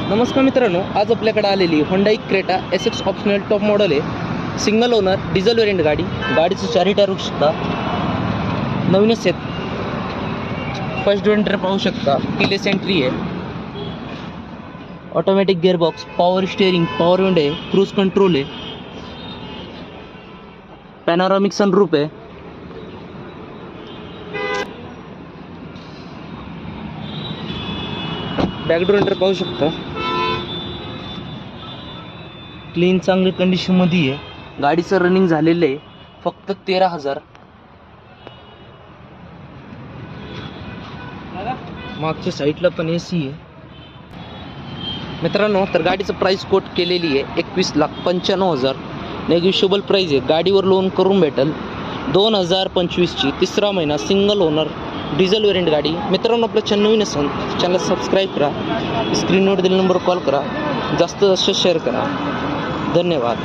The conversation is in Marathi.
नमस्कार मित्रांनो, आज आपल्याकडे आलेली Hyundai Creta SX optional top model आहे. सिंगल ओनर डिझेल वेरियंट गाडीचं चारही टायर बघू शकता, नवीनच आहेत. फर्स्ट वेंटर पाहू शकता, किलेस एंट्री आहे, automatic gearbox, power steering, power window आहे, क्रूज कंट्रोल आहे, पॅनोरामिक सनरूफ आहे. बॅकडोर एंटर पाहू शकता, क्लीन चांगली कंडिशनमध्ये आहे. गाडीचं रनिंग झालेलं आहे फक्त 13,000. मागच्या साईडला पण AC आहे. मित्रांनो, तर गाडीचं प्राइस कोट केलेली आहे 21,95,000. नेगोशिएबल प्राइस आहे. गाडीवर लोन करून भेटेल 2025ची, 3रा महिना, सिंगल ओनर डिझेल वेरियंट गाडी. मित्रांनो, आपलं चॅनल नवीन असेल चॅनल सबस्क्राईब करा, स्क्रीनवर दिलेल्या नंबरवर कॉल करा, जास्त शेअर करा. धन्यवाद.